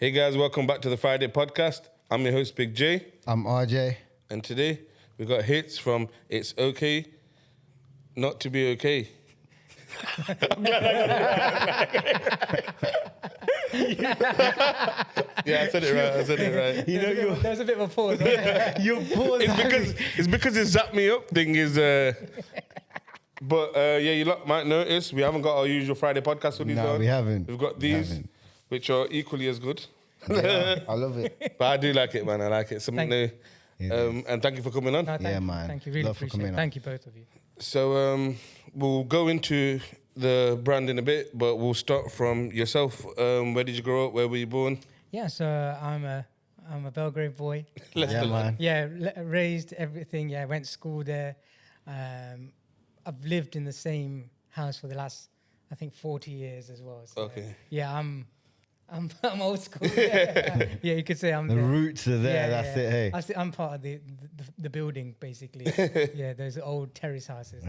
Hey guys, welcome back to the Fryday Podcast. I'm your host, Big J. I'm RJ. And today we got hits from It's Okay Not to Be Okay. Yeah, I said it right. You know, there's a bit of a pause. your pause. It's because it zapped me up thing is... But you lot might notice we haven't got our usual Friday podcast hoodies on. No, we haven't. We've got these, which are equally as good. Yeah, I love it. But I do like it, man. I like it. Something new. And thank you for coming on. No, thank Yeah, you. man. Thank you. Really Love for appreciate coming it. on. Thank you, both of you. So we'll go into the brand in a bit, but we'll start from yourself. Where did you grow up? Where were you born? Yeah, so I'm a Belgrade boy. Yeah, man. Yeah, raised everything. Yeah, went to school there. I've lived in the same house for the last, I think, 40 years as well. So, Okay. Yeah, I'm old school. Yeah, yeah, you could say I'm The roots are there. That's it. Hey. I'm part of the building basically. Yeah, those old terrace houses.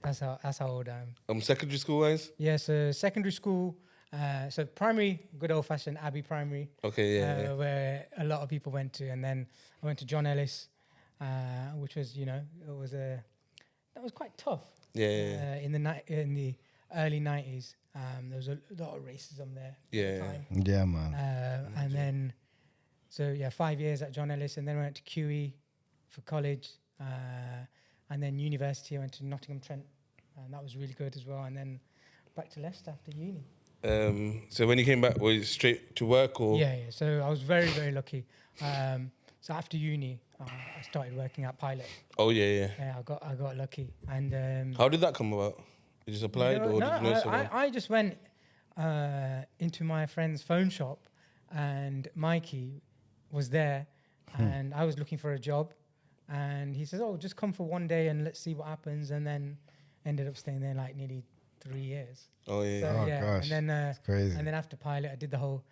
That's how old I am. Secondary school wise? Yeah, so secondary school. So primary, good old fashioned Abbey Primary. Okay, yeah. Where a lot of people went to, and then I went to John Ellis, which was that was quite tough. Yeah. In the early 90s, there was a lot of racism there. Yeah. At the time. Yeah, man. And then, 5 years at John Ellis, and then went to QE for college, and then university. I went to Nottingham Trent, and that was really good as well. And then back to Leicester after uni. So when you came back, was it straight to work or? Yeah. So I was very, very lucky. So after uni, I started working at Pilot. Oh yeah. Yeah, I got lucky. And How did that come about? You just applied or did you know someone? I just went into my friend's phone shop, and Mikey was there, and I was looking for a job, and he says, "Oh, just come for one day and let's see what happens." And then ended up staying there like nearly 3 years. Oh yeah. So, Gosh, and then it's crazy. And then after Pilot, I did the whole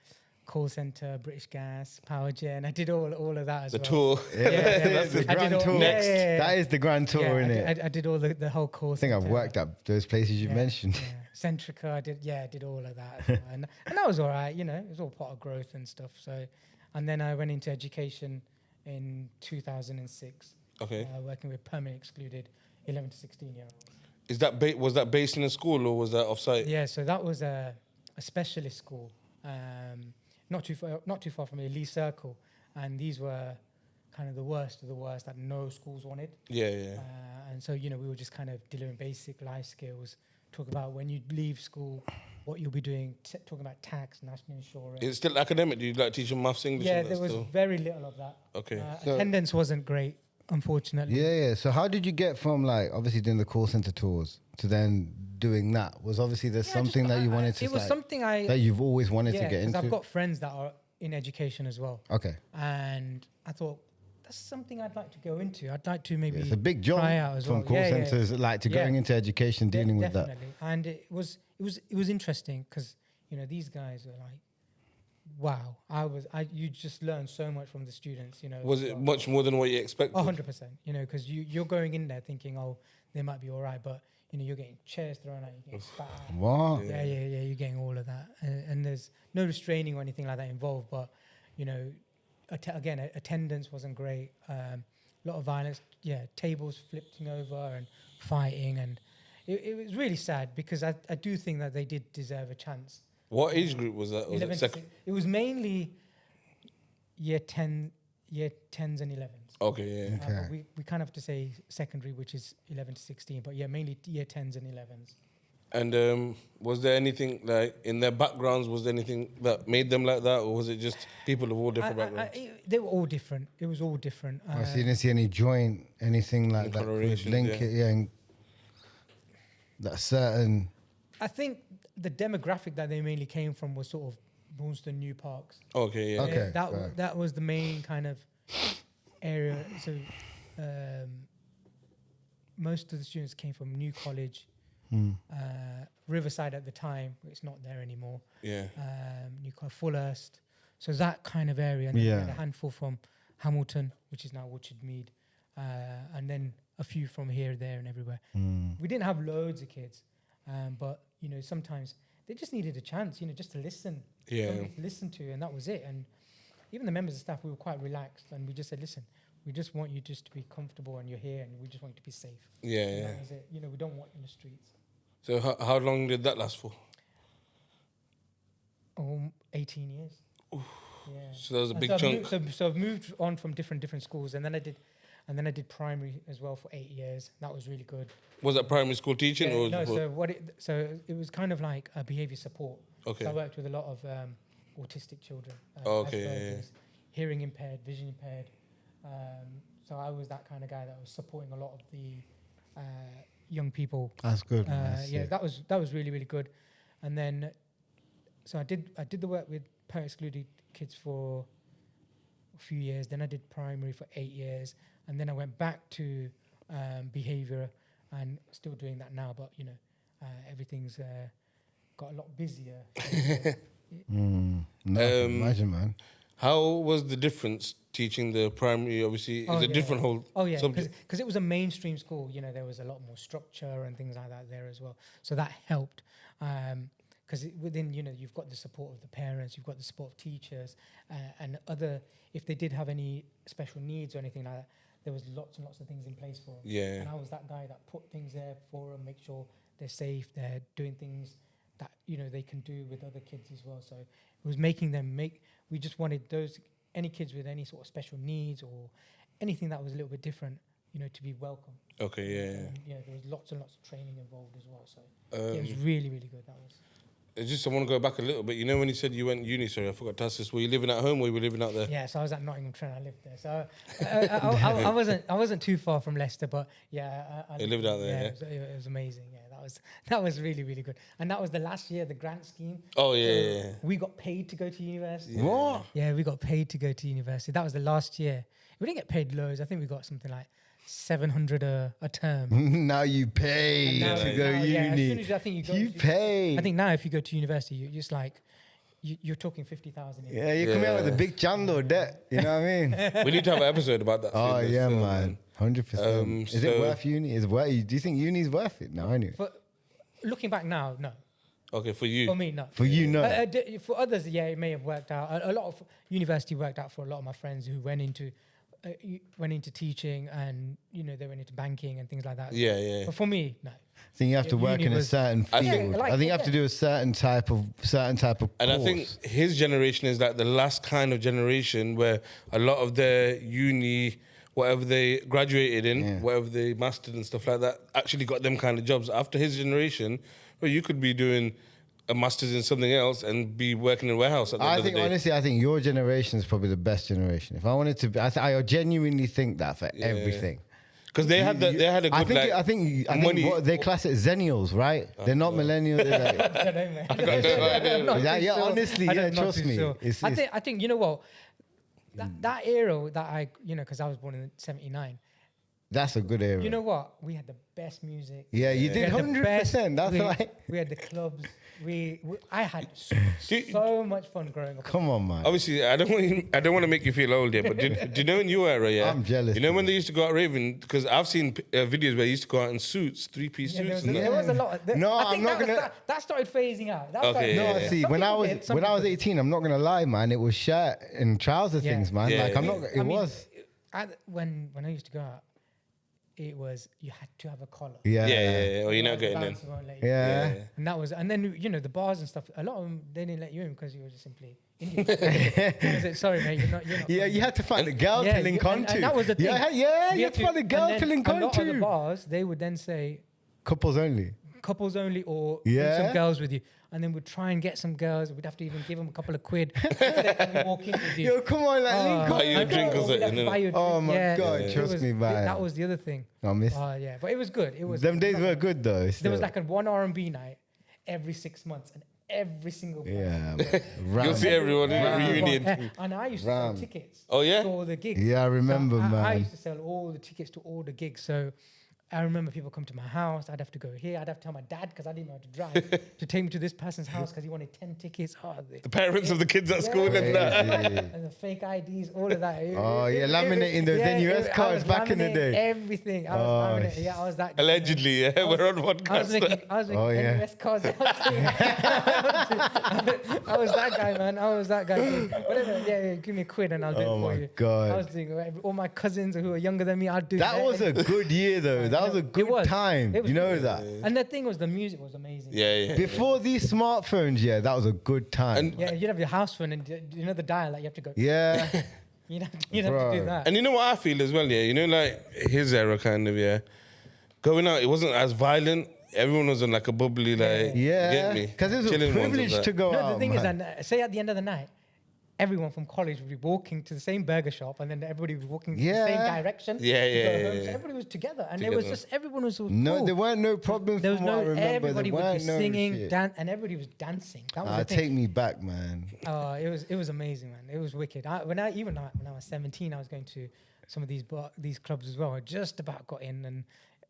call center, British Gas, Power Gen. I did all of that as The well. tour. That's the grand tour. Next. That is the grand tour, Yeah, isn't it? I did all the whole call I think I've center. worked at those places you mentioned. Yeah. Centrica, I did all of that. As well. and that was all right, it was all part of growth and stuff. So, and then I went into education in 2006, Okay. working with permanent excluded 11 to 16 year olds. Is that was that based in a school or was that off-site? Yeah, so that was a specialist school, not too far from here, Lee Circle, and these were kind of the worst of the worst that no schools wanted. Yeah. And so, we were just kind of delivering basic life skills, talk about when you leave school, what you'll be doing, talking about tax, national insurance. Is it still academic? Do you like teaching maths, English? Yeah, and that there was still? very little of that. Okay. So- Attendance wasn't great, unfortunately. Yeah. So how did you get from like obviously doing the call center tours to then doing that? Was obviously there's something that you wanted to It was something that you've always wanted to get 'cause into? I've got friends that are in education as well. Okay. And I thought, that's something I'd like to go into. I'd like to maybe It's a big jump try out as from well. call centers like to going into education, dealing with that. Definitely. And it was interesting because these guys were like, wow, you just learn so much from the students. Was it much more than what you expected? 100%. Because you're going in there thinking, oh, they might be all right, but you're getting chairs thrown at you, you're getting spat at. Wow. Yeah, you're getting all of that, and there's no restraining or anything like that involved. But again, attendance wasn't great. A lot of violence. Yeah, tables flipping over and fighting, and it was really sad because I do think that they did deserve a chance. What age group was that? Was 11 it to second? It was mainly year 10s and 11s. Okay, yeah. Okay. But we kind of have to say secondary, which is 11 to 16, but yeah, mainly year 10s and 11s. And was there anything like in their backgrounds? Was there anything that made them like that, or was it just people of all different backgrounds? They were all different. It was all different. So you didn't see any joint, anything like that could Coloration, link yeah. it, and that certain. I think the demographic that they mainly came from was sort of Braunston, New Parks. Okay, yeah. Okay. That was the main kind of area. So most of the students came from New College, Riverside at the time. It's not there anymore. Yeah. New College, Fulhurst. So that kind of area. And then we had a handful from Hamilton, which is now Woodchord Mead, and then a few from here, there, and everywhere. We didn't have loads of kids, but sometimes they just needed a chance, just to listen. Yeah. listened to, and that was it. And even the members of staff, we were quite relaxed, and we just said, listen, we just want you just to be comfortable, and you're here, and we just want you to be safe. Yeah, And yeah. that was it. You know, we don't want you in the streets. So how long did that last for? 18 years. Yeah. So that was a And big so I've chunk. moved, so I've moved on from different schools, and then I did primary as well for 8 years. That was really good. Was that primary school teaching or? No, was so it was kind of like a behavior support. Okay. So I worked with a lot of autistic children. Okay, yeah, Asperger's, hearing impaired, vision impaired. So I was that kind of guy that was supporting a lot of the young people. That's good. Man. That's Yeah, sick. that was really, really good. And then, so I did the work with parent excluded kids for a few years. Then I did primary for 8 years, and then I went back to behavior, and still doing that now. But you know, everything's got a lot busier. No, imagine, man. How was the difference teaching the primary? Obviously, it's a different whole yeah, subject. because it was a mainstream school. You know, there was a lot more structure and things like that there as well. So that helped. Because within, you know, you've got the support of the parents, you've got the support of teachers, and other. If they did have any special needs or anything like that, there was lots and lots of things in place for them. Yeah. And I was that guy that put things there for them, make sure they're safe, they're doing things that, you know, they can do with other kids as well. So it was making them we just wanted any kids with any sort of special needs or anything that was a little bit different, you know, to be welcome. Okay, yeah. Yeah, there was lots and lots of training involved as well. So it was really, really good. That was. It's just I want to go back a little bit. You know when you said you went uni, sorry, I forgot to ask this. Were you living at home or were you living out there? Yeah, so I was at Nottingham Trent. I lived there, so I wasn't too far from Leicester, but yeah, I You lived out there, yeah? It was amazing. Yeah, that was really, really good. And that was the last year, the grant scheme. Oh, yeah, So we got paid to go to university. What? Yeah, we got paid to go to university. That was the last year. We didn't get paid loads. I think we got something like 700 a term. Now you pay Now- to go now, uni. yeah, as soon as I think you go, You pay. I think now if you go to university, you're just like you're talking 50,000. Yeah, you come out with a big Chandler debt. You know what I mean? We need to have an episode about that. Oh soon, yeah, so, man. 100%. Is it so- worth uni? Do you think uni's worth it? No, anyway. For looking back now, no. Okay, for you. For me, no. For you, no. For others, yeah, it may have worked out. A lot of university worked out for a lot of my friends who went into teaching, and you know they went into banking and things like that. Yeah, yeah. But for me, no. I think you have to work uni in a was- certain field. I I think- think you have to do a certain type of And course. I think his generation is like the last kind of generation where a lot of their uni, whatever they graduated in, Yeah. whatever they mastered and stuff like that, actually got them kind of jobs. After his generation, well, you could be doing a master's in something else and be working in a warehouse at the I end of the think day. honestly, I think your generation is probably the best generation. If I wanted to, I genuinely think that for everything. Because they had a good I think money. what they class it Zennials, right? They're not millennials. They're like, I don't know, man. Is that- too yeah, sure. honestly, I'm yeah, not trust too me. sure. It's- I think you know what, that era that I, you know, because I was born in '79. that's a good era. You know what? We had the best music. Yeah, you We did had the best- 100%. That's we, like, we had the clubs. I had Do- so much fun growing up. come on, man. Obviously, I don't want to make you feel old here, but do you know in your era, yeah? I'm jealous, You know when man. they used to go out raving? Because I've seen videos where they used to go out in suits, three-piece Yeah, suits. there was a lot. No, I think I'm not that was- gonna- That started phasing out. That Okay, started- yeah, No, yeah. see, Some when I people was did, some when I was people did. 18, I'm not gonna lie, man. It was shirt and trouser Yeah. things, man. Yeah, Like I'm not. yeah. It I mean, was. when I used to go out, it was you had to have a collar. Yeah. Yeah. Or you're not Otherwise the getting in. bouncer won't let you. Yeah. And that was, and then you know the bars and stuff. A lot of them they didn't let you in because you were just simply Indian. I said, sorry, mate, you're not. Yeah, you had to find a girl Yeah, to link you- onto. and that was the thing. Yeah, We you had to find a and girl then to link a lot of the onto. bars they would then say Couples only. couples only or bring Yeah. some girls with you, and then we'd try and get some girls. We'd have to even give them a couple of quid so they can walk in with you. Yo, come on, like link Buy you a on. drink or We'd have something, to innit? buy you a Oh drink, my yeah. God, It trust was- me, man. That was the other thing. I miss. Yeah, but it was good. It was. Them days were good though. There still. was like a one R&B night every 6 months, and every single person. Yeah. You'll Ram. see everyone in a Everyone. reunion. Yeah, and I used to sell Ram. tickets. Oh, yeah? To all the gigs. Yeah, I remember, So I man. used to sell all the tickets to all the gigs. So I remember people come to my house. I'd have to go here. I'd have to tell my dad because I didn't know how to drive to take me to this person's house because he wanted 10 tickets. Oh, The parents of the kids at school and that. and the fake IDs, all of that. Laminating those US cards back in the day. Everything. I was laminating. Yeah, I was that guy. Allegedly, yeah, we're on podcast. I was making NUS cards. I was that guy, man. I was that guy. Whatever. Yeah, give me a quid and I'll do it for you. Oh my God. I was doing all my cousins who are younger than me. I'd do That was a good year, though. That was a good time. You know that. And the thing was, the music was amazing. Yeah. Before these smartphones, that was a good time. And Yeah, you'd have your house phone and you know the dial that you have to go. yeah. You'd have to do that. And you know what I feel as well, yeah? You know, like his era kind of, yeah? Going out, it wasn't as violent. Everyone was on like a bubbly, like, get me? Because it was a Chilling ones and privilege that. to go out. The thing is, man. that say at the end of the night, everyone from college would be walking to the same burger shop, and then everybody was walking in the same direction. Yeah. So everybody was together, and it was just everyone was so No, cool. there weren't no problems. There was from what I no. remember. Everybody there would weren't be no singing, shit. and everybody was dancing. That was the thing. Take me back, man. It was amazing, man. It was wicked. When I was 17, I was going to some of these clubs as well. I just about got in, and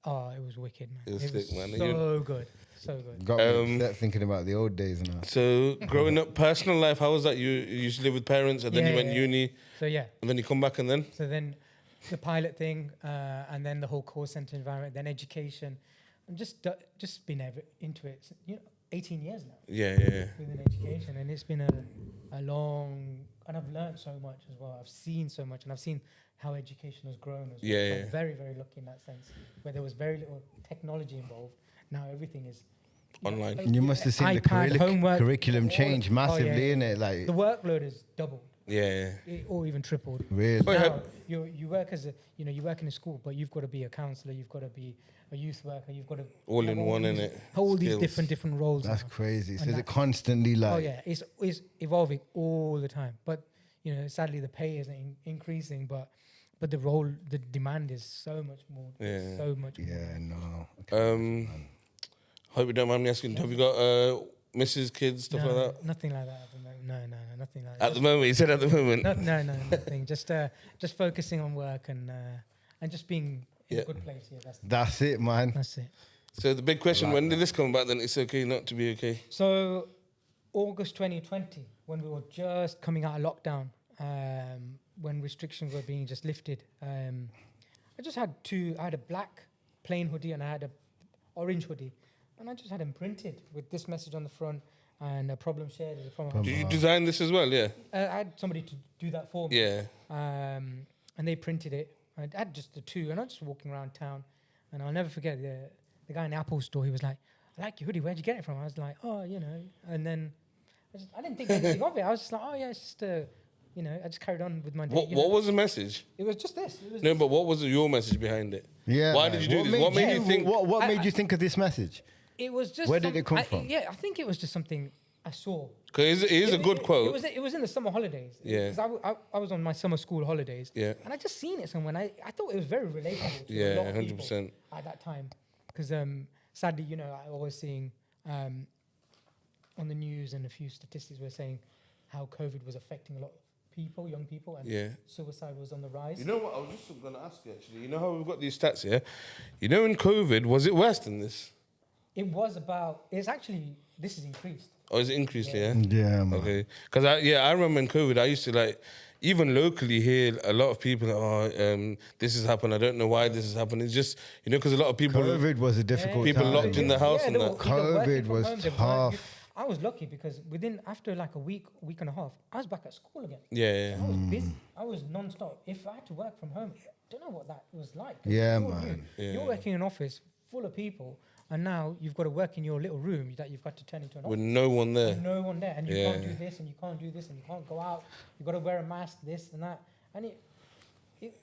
it was wicked, man. It was sick, man. So good, so good. Got me upset thinking about the old days now. So growing up, personal life, how was that? You used to live with parents, and then you went uni, So yeah. and then you come back, and then? So then the pilot thing, and then the whole call center environment, then education. I'm just been into it, 18 years now. Yeah. Within education, and it's been a long, and I've learned so much as well. I've seen so much, and I've seen how education has grown as well. Yeah. I'm very, very lucky in that sense, where there was very little technology involved. Now everything is Online. You must have seen iPad, the homework, curriculum change massively, yeah. innit? Like, The workload is doubled, Yeah. or even tripled. really. Now, you work as you work in a school, but you've got to be a counsellor, you've got to be a youth worker, you've got to All in one, these, innit? all these Skills. different roles. That's now. crazy. So And is it constantly like... Oh yeah, it's evolving all the time. But sadly the pay isn't increasing, but the demand is so much more. Yeah. So much more. Yeah, no. Hope you don't mind me asking, have you got Mrs. kids, stuff like that? Nothing like that at the moment. No, nothing like At that. the moment, you said at the moment. No, nothing. Just focusing on work and just being in a good place. Yeah, That's it, man. that's it. So the big question, when did this come about then? It's okay not to be okay. So August 2020, when we were just coming out of lockdown, when restrictions were being just lifted, I just had I had a black plain hoodie and I had a orange hoodie, and I just had them printed with this message on the front and a problem shared is a problem. Did you design this as well? Yeah. I had somebody to do that for me. Yeah. And they printed it. I had just the two, and I was just walking around town, and I'll never forget the guy in the Apple store. He was like, "I like your hoodie. Where'd you get it from?" I was like, "Oh, And then I didn't think anything of it. I was just like, "Oh yeah, it's just I just carried on with my day. What was the message? It was just this. No, but what was your message behind it? Yeah. Why man. did you do this? What made you think? What made you think of this message? It was just. Where did it come from? Yeah, I think it was just something I saw. Because it is a good quote. It was in the summer holidays. Yeah. Because I was on my summer school holidays. Yeah. And I just seen it somewhere. And I thought it was very relatable to a Yeah, lot of people 100%. at that time. Because sadly, I was seeing on the news and a few statistics were saying how COVID was affecting a lot of people, young people, and suicide was on the rise. You know what? I was just going to ask you actually. You know how we've got these stats here? In COVID, was it worse than this? It was this is increased. Or is it increased? Yeah. Yeah, man. Okay. Because I remember in COVID, I used to even locally hear a lot of people, this has happened. I don't know why this has happened. It's just, because a lot of people. COVID was a difficult People time. locked in the house and they that. were either working COVID from was home, they weren't. tough. I was lucky because after like a week and a half, I was back at school again. Yeah. I was busy. I was non-stop. If I had to work from home, I don't know what that was like. Yeah, You're man. new. You're working in an office full of people, and now you've got to work in your little room that you've got to turn into an With office. no one there. With no one there, and you can't do this, and you can't do this, and you can't go out. You've got to wear a mask, this and that, and it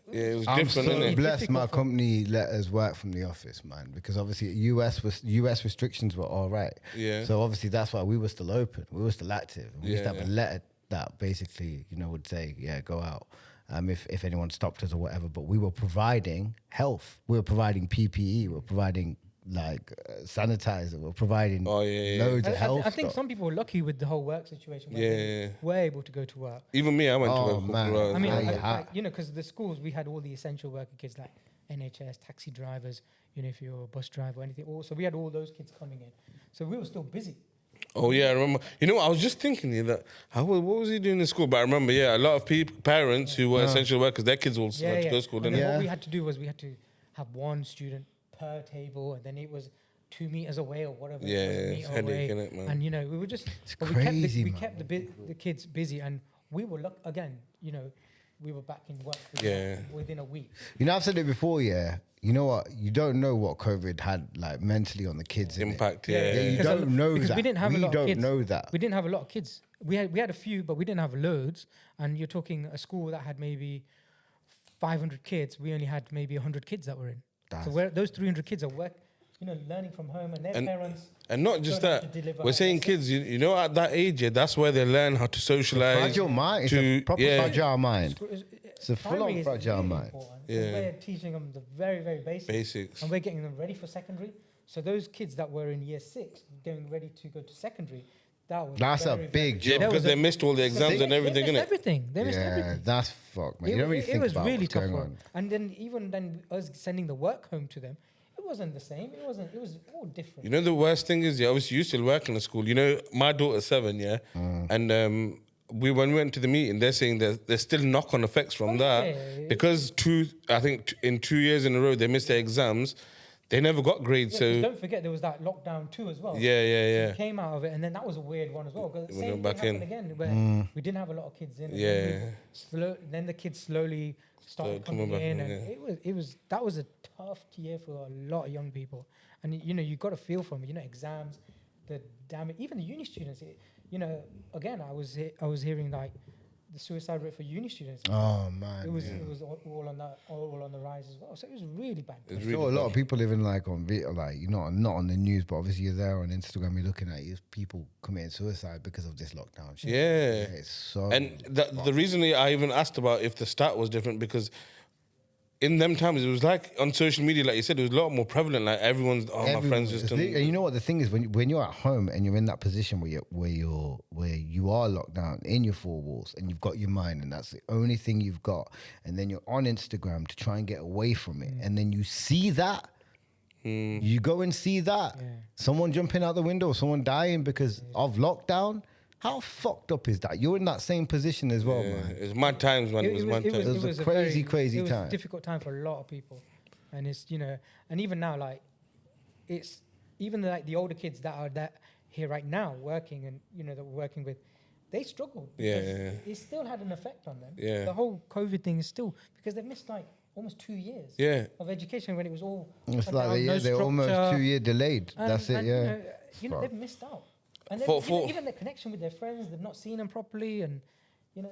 was I'm different, so innit? blessed my Difficult for- company let us work from the office, man, because obviously US restrictions were all right. Yeah. So obviously that's why we were still open. We were still active. We used to have Yeah. a letter that basically, would say, go out. If anyone stopped us or whatever, but we were providing health. We were providing PPE. We were providing sanitizer. We were providing loads of health I think stuff. some people were lucky with the whole work situation. Where Yeah. they were able to go to work. Even me, I went to Oh, work. a couple man. of hours. I mean, Yeah, because the schools, we had all the essential worker kids like NHS, taxi drivers, if you're a bus driver or anything. So we had all those kids coming in. So we were still busy. Oh yeah, I remember. You know, I was just thinking that what was he doing in school? But I remember, a lot of parents who were essential workers, their kids all had to go to school. And Didn't then they? what we had to do was we had to have one student per table, and then it was 2 meters away or whatever. Yeah, it was, a it's meter headache, away. innit, man? And you know, we were just but crazy, we man. kept the kids busy, and we were again. You know, we were back in work within a week. You know, I've said it before, yeah. You know what? You don't know what COVID had like mentally on the kids. innit? Impact, Yeah, you Because don't know because that. we didn't have a lot of kids. know that. We didn't have a lot of kids. We had a few, but we didn't have loads. And you're talking a school that had maybe 500 kids. We only had maybe 100 kids that were in. So those 300 kids are learning from home, and their parents. And not just don't have that, to deliver we're saying kids, you know, at that age, that's where they learn how to socialize. Fragile mind. It's a proper fragile mind. It's a full-on Primary is fragile really mind. important. Yeah. We're teaching them the very, very Basics. and we're getting them ready for secondary. So those kids that were in year 6 getting ready to go to secondary, That's a very, big Yeah, job. because they missed all the exams and everything, They missed innit? everything. They missed Yeah, everything. that's fucked, man. You don't really think was about really what's tough going for on. them. And then even us sending the work home to them, it wasn't the same. It was all different. You know, the worst thing is, obviously you still work in a school. You know, my daughter's 7, and when we went to the meeting, they're saying that there's still knock-on effects from that yeah. because in 2 years in a row they missed their exams. They never got grades. Yeah, So 'cause don't forget there was that lockdown too as well. yeah. We came out of it, and then that was a weird one as well. Because the We same went thing back in. happened again, where we didn't have a lot of kids in. And Yeah. then the kids slowly started coming coming back in, in, and that was a tough year for a lot of young people. And you got to feel from it. Exams, the damage, even the uni students. Again, I was hearing like the suicide rate for uni students. Oh man, It was all on the rise as well. So it was really bad. it's I really saw a lot bad. of people living like on video, like not on the news, but obviously you're there on Instagram. You're looking at people committing suicide because of this lockdown. Shit. Yeah. It's so. And the reason I even asked about if the stat was different because in them times it was like on social media, like you said, it was a lot more prevalent. Like my friends just And you know what the thing is, when you're at home and you're in that position where you are locked down in your 4 walls and you've got your mind and that's the only thing you've got, and then you're on Instagram to try and get away from it, and then you see that. You go and see that someone jumping out the window, someone dying because of lockdown. How fucked up is that? You're in that same position as well, man. It's mad times, man. It was mad times. It was a crazy it was time. a difficult time for a lot of people, and it's and even now, like it's even like the older kids that are here right now working and that we're working with, they struggled. because it still had an effect on them. Yeah. The whole COVID thing is still because they missed like almost 2 years. Yeah. Of education when it was all. It's up and like down, no they're almost structure. 2 year delayed. That's it, And, yeah. they've missed out. And even their connection with their friends, they've not seen them properly, and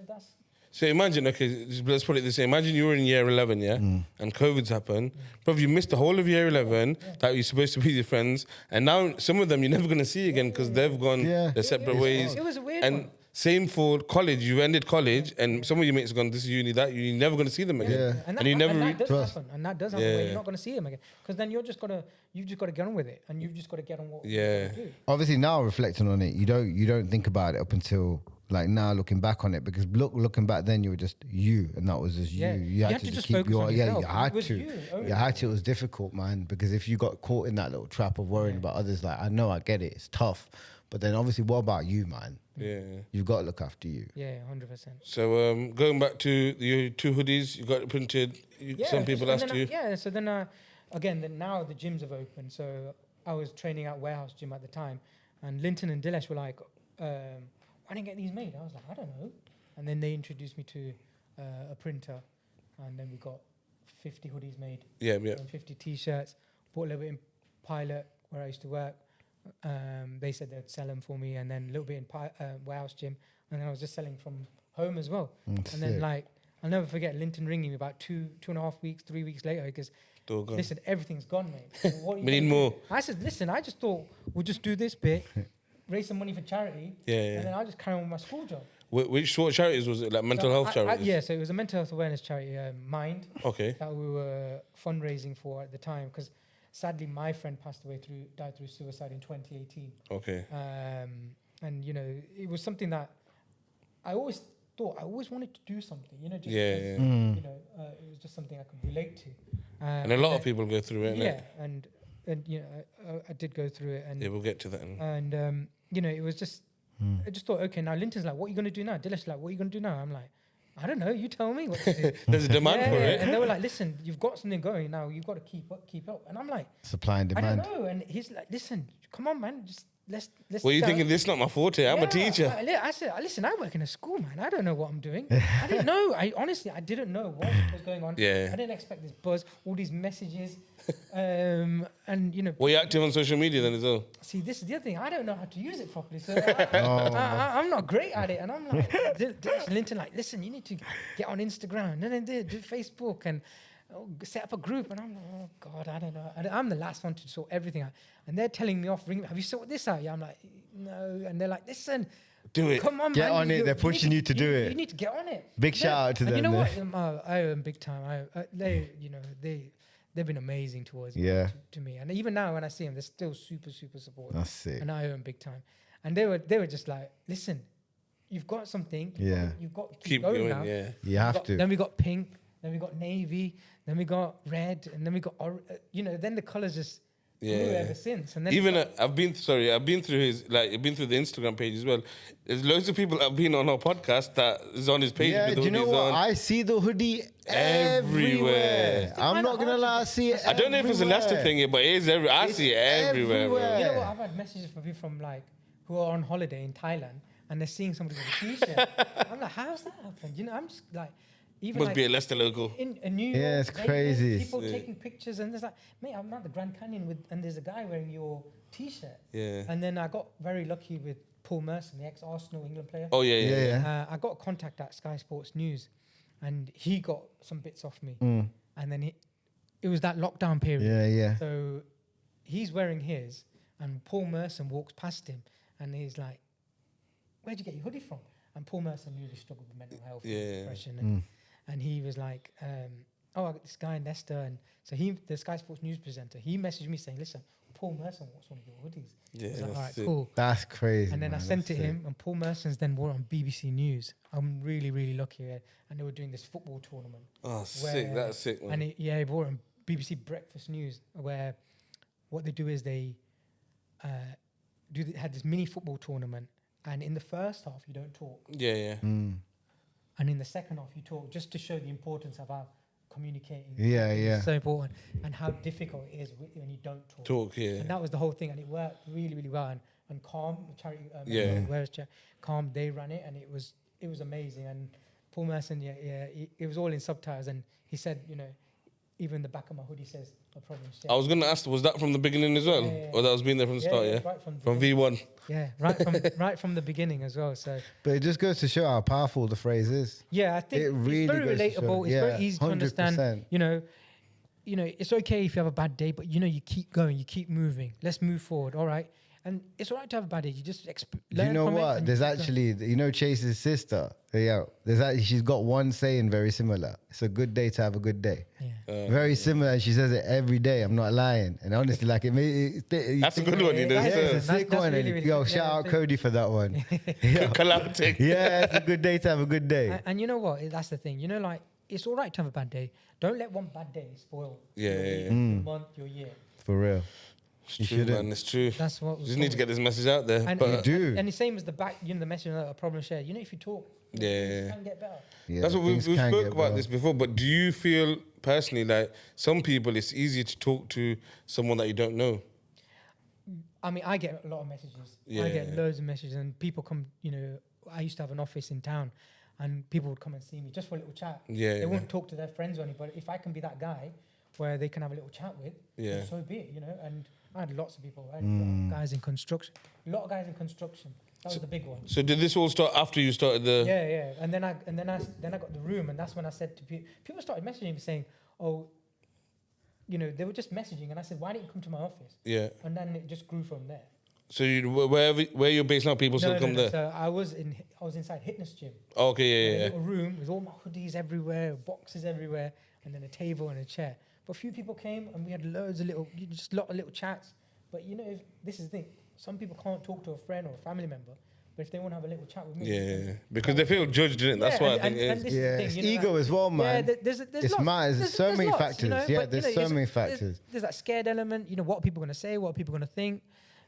that's. So imagine, okay, let's put it this way. Imagine you were in year 11, and COVID's happened. Bro, you missed the whole of year 11 that you're supposed to be with your friends, and now some of them you're never going to see again because they've gone their separate ways. It was a weird and one. same for college. You've ended college, and some of your mates have gone, this uni, that uni, you're never going to see them again. Yeah. And And you never that does Trust. happen, and that does happen where you're not going to see them again, because then you've just got to get on with it, and you've just got to get on what you do. Obviously, now reflecting on it, you don't think about it up until like now looking back on it, because looking back then you were just you, and that was just Yeah. you. You had to just keep focus your on you yourself. had It was to. you only. You had to. It was difficult, man, because if you got caught in that little trap of worrying about others, like I know I get it, it's tough, but then obviously, what about you, man? Yeah. You've got to look after you. Yeah, 100%. So going back to your 2 hoodies, you got it printed. Some people asked you. So then now the gyms have opened. So I was training at Warehouse Gym at the time, and Linton and Dilesh were like, why didn't get these made? I was like, I don't know. And then they introduced me to a printer, and then we got 50 hoodies made. Yeah. And 50 t-shirts. Bought a little bit in Pilot where I used to work. They said they'd sell them for me, and then a little bit in Warehouse Gym, and then I was just selling from home as well. And then I'll never forget Linton ringing me about 2.5 weeks, 3 weeks later, because listen, everything's gone, mate. What are you We need gonna more. do? I said, listen, I just thought we'll just do this bit, raise some money for charity, and then I'll just carry on with my school job. Which sort of charities was it? Like mental health charities? Yeah, so it was a mental health awareness charity, Mind, Okay. that we were fundraising for at the time, because sadly my friend died through suicide in 2018. Okay. And it was something that I always wanted to do something, just Yeah. it was just something I could relate to. And a lot of people go through it, innit? and I did go through it, and Yeah, we'll get to that. and it was just, I just thought, okay, now Linton's like, what are you going to do now? Dilesh like, what are you going to do now? I'm like, I don't know. You tell me what to do. There's a demand for it. And they were like, listen, you've got something going now. You've got to keep up. And I'm like, Supply and I demand. don't know. And he's like, listen, come on, man. Just let's. What are you thinking? This is not my forte. I'm a teacher. I said, listen, I work in a school, man. I don't know what I'm doing. I didn't know. Honestly, I didn't know what was going on. Yeah. I didn't expect this buzz, all these messages. And, Were you active on social media then as well? see, this is the other thing. I don't know how to use it properly. So I'm not great at it. And I'm like, Linton, like, listen, you need to get on Instagram and then do Facebook and set up a group. And I'm like, oh, God, I don't know. And I'm the last one to sort everything out. And they're telling me off, have you sorted this out? Yeah, I'm like, no. And they're like, listen. Do it. Come on, Get man. on it. They're pushing you to do it. You need to get on it. Big shout out to and them. You know what? I owe them big time. They've been amazing towards to me. And even now when I see them, they're still super, super supportive. That's sick. And I owe them big time. And they were just like, listen, you've got something. You've got to keep going now. Yeah. You have to. Then we got pink. Then we got navy. Then we got red. And then we got, then the colours just grew ever since. And then even I've been through the Instagram page as well. There's loads of people that have been on our podcast that is on his page. Yeah, with the do you know hoodies what? on. I see the hoodie everywhere. I'm not gonna lie, I see it. I don't know if it's a Leicester thing, but it is I see it everywhere. Bro. You know what? I've had messages from people from like who are on holiday in Thailand and they're seeing somebody with a t-shirt. I'm like, how's that happened? I'm just like, even Must like be a Leicester logo. in New York. Yeah, it's crazy. People taking pictures and there's like, mate, I'm at the Grand Canyon and there's a guy wearing your t-shirt. Yeah. And then I got very lucky with Paul Merson, the ex-Arsenal England player. Oh yeah. I got contact at Sky Sports News, and he got some bits off me. And then it was that lockdown period. Yeah. So he's wearing his, and Paul Merson walks past him, and he's like, "Where'd you get your hoodie from?" And Paul Merson really struggled with mental health and depression, and he was like, "Oh, I got this guy in Leicester," and so the Sky Sports News presenter, he messaged me saying, "Listen, Paul Merson wants one of your hoodies." Yeah, I was like, all right, sick. cool. That's crazy. And then man. I sent That's it him, and Paul Merson's then wore it on BBC News. I'm really, really lucky. And they were doing this football tournament. Oh, sick. That's sick, man. And he wore it on BBC Breakfast News, where what they do is they had this mini football tournament. And in the first half, you don't talk. Yeah. And in the second half, you talk, just to show the importance of how communicating. Yeah. It's so important, and how difficult it is when you don't talk. Yeah. And that was the whole thing, and it worked really, really well. And Calm, the charity, Calm, they ran it, and it was amazing. And Paul Merson, it was all in subtitles, and he said, even the back of my hoodie says "a problem shared." I was gonna ask, was that from the beginning as well, or that was been there from the start? Yeah, right from V1. Yeah, right from the beginning as well. So, But it just goes to show how powerful the phrase is. yeah, I think It really it's very goes to show. relatable. It's very easy to 100%. understand. It's okay if you have a bad day, but you keep going, you keep moving. Let's move forward. All right. And it's all right to have a bad day. You just learn You know from it what? and There's keep going. actually, Chase's sister. She's got one saying very similar. It's a good day to have a good day. Yeah. Very similar. And she says it every day. I'm not lying. And honestly, like That's a good one. Yeah, You know, Yeah, that's- it's a sick one. really, And really yo, good. shout Yeah, out thank Cody for that one. collaborating. Yeah, it's a good day to have a good day. And you know what? That's the thing. Like, it's all right to have a bad day. Don't let one bad day spoil your month, your year. For real. It's true, man. It's true. That's what was Just need to get this message out there. And, but You do. and the same as the back, the message of a problem shared. If you talk, things can get better. Yeah, that's what we've things can spoke get about well. this before. But do you feel personally like some people it's easier to talk to someone that you don't know? I mean, I get a lot of messages. Yeah. I get loads of messages, and people come. I used to have an office in town, and people would come and see me just for a little chat. Yeah, They yeah. wouldn't talk to their friends or anybody. If I can be that guy where they can have a little chat with, Yeah. then so be it. And I had lots of people. I had a lot of guys in construction. A lot of guys in construction. That was the big one. So did this all start after you started the? Yeah. And then I got the room, and that's when I said to people started messaging me saying, "Oh, they were just messaging," and I said, "Why didn't you come to my office?" Yeah. And then it just grew from there. So where you're based now, people still come there. So I was inside Fitness Gym. Okay, A yeah. little room with all my hoodies everywhere, boxes everywhere, and then a table and a chair. But a few people came, and we had loads of lot of little chats. But this is the thing, some people can't talk to a friend or a family member, but if they want to have a little chat with me, Yeah, because they feel judged, innit? That's why I think it and is. this is the Yeah, thing, it's you know, ego like- as well, man. Yeah, there's It's lots. mad. There's so many lots, factors. Yeah, but, there's so many factors. There's that scared element. What are people going to say? What are people going to think?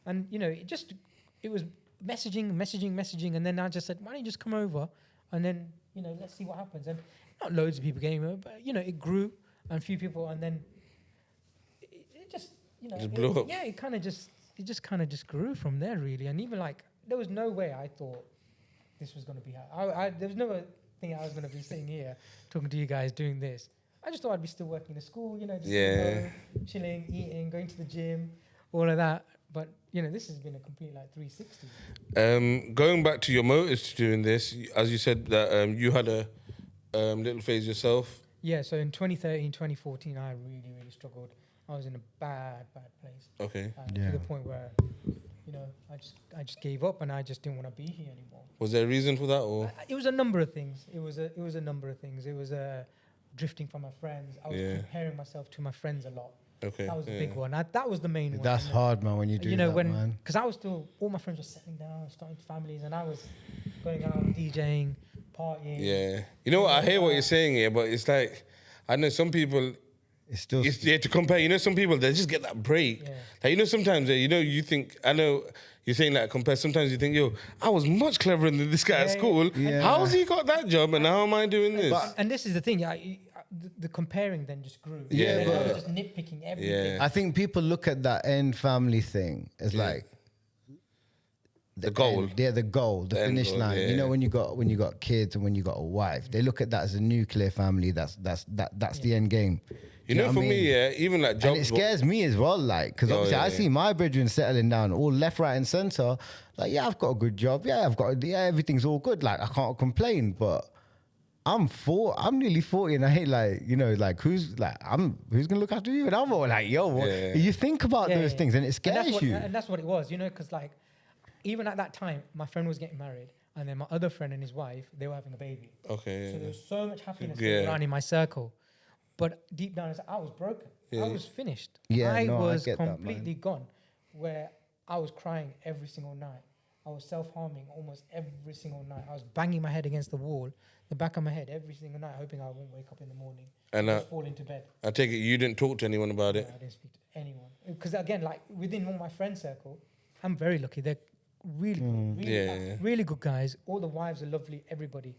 And it was messaging, and then I just said, why don't you just come over, and then let's see what happens. And not loads of people came over, but it grew, and a few people, and then it just Just blew up. Yeah, it just kind of just grew from there, really. And even like there was no way I thought this was going to be how there was no thing I was going to be sitting here talking to you guys doing this. I just thought I'd be still working in the school, just home, chilling, eating, going to the gym, all of that. But this has been a complete like 360. Going back to your motives to doing this, as you said that you had a little phase yourself. Yeah, so in 2013, 2014, I really, really struggled. I was in a bad place. Okay. To the point where, I just gave up and I just didn't want to be here anymore. Was there a reason for that, or? It was a number of things. It was a number of things. It was drifting from my friends. I was comparing myself to my friends a lot. Okay. That was the big one. That was the main one. That's hard, man, when you do that, man. Because I was still, all my friends were settling down, starting families, and I was going out, DJing, partying. Yeah. You know what? I hear what you're saying here, but it's like, I know some people, it's still... to compare, some people, they just get that break. Yeah. Like, sometimes, you think, I know you're saying that compare, sometimes you think, I was much cleverer than this guy at school. Yeah. How's he got that job and how am I doing this? And this is the thing, the comparing then just grew. Yeah, but I was just nitpicking everything. I think people look at that end family thing as like the goal. The goal, the finish goal, line. Yeah. When you got kids and when you got a wife, they look at that as a nuclear family. That's the end game. For me, even like jobs. And it scares me as well, like, because obviously I see my brethren settling down all left, right, and center. Like, I've got a good job. Everything's all good. Like, I can't complain, but I'm nearly 40, and I hate who's gonna look after you? And I'm all like, you think about those things, and it scares you. And that's what it was, because like, even at that time, my friend was getting married, and then my other friend and his wife, they were having a baby. Okay. So there was so much happiness going around in my circle, but deep down, I was broken. I was finished. I was completely gone. Where I was crying every single night. I was self-harming almost every single night. I was banging my head against the wall, the back of my head every single night, hoping I won't wake up in the morning and just fall into bed. I take it you didn't talk to anyone about it? I didn't speak to anyone. Because again, like within all my friend circle, I'm very lucky. They're really good guys. All the wives are lovely, everybody.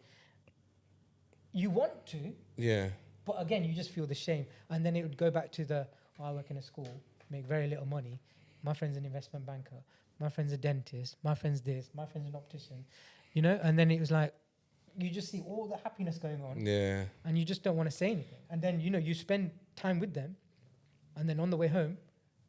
You want to. Yeah. But again, you just feel the shame. And then it would go back to I work in a school, make very little money. My friend's an investment banker. My friend's a dentist. My friend's this. My friend's an optician. And then it was like, you just see all the happiness going on. Yeah. And you just don't want to say anything. And then, you spend time with them. And then on the way home,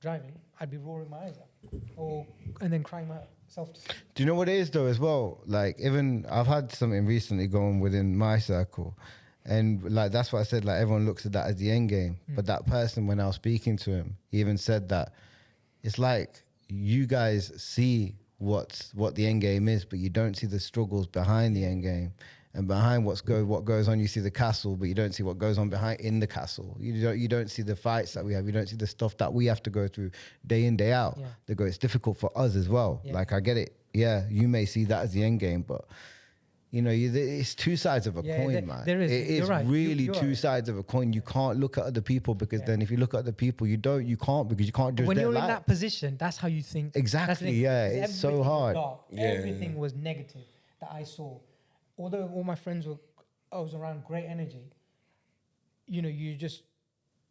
driving, I'd be roaring my eyes out. And then crying myself to sleep. Do you know what it is, though, as well? Like, even I've had something recently going within my circle. And like that's what I said, like everyone looks at that as the end game. But that person, when I was speaking to him, he even said that it's like you guys see what the end game is, but you don't see the struggles behind the end game. And behind what goes on, you see the castle, but you don't see what goes on in the castle. You don't see the fights that we have. You don't see the stuff that we have to go through day in, day out. Yeah. It's difficult for us as well. Yeah. Like I get it. Yeah, you may see that as the end game, but it's two sides of a coin, man. There is. It is really two sides of a coin. You can't look at other people because then if you look at other people, you can't because you can't judge when their you're life. In that position, that's how you think. Exactly. It's so hard. Everything was negative that I saw. Although all my friends I was around great energy.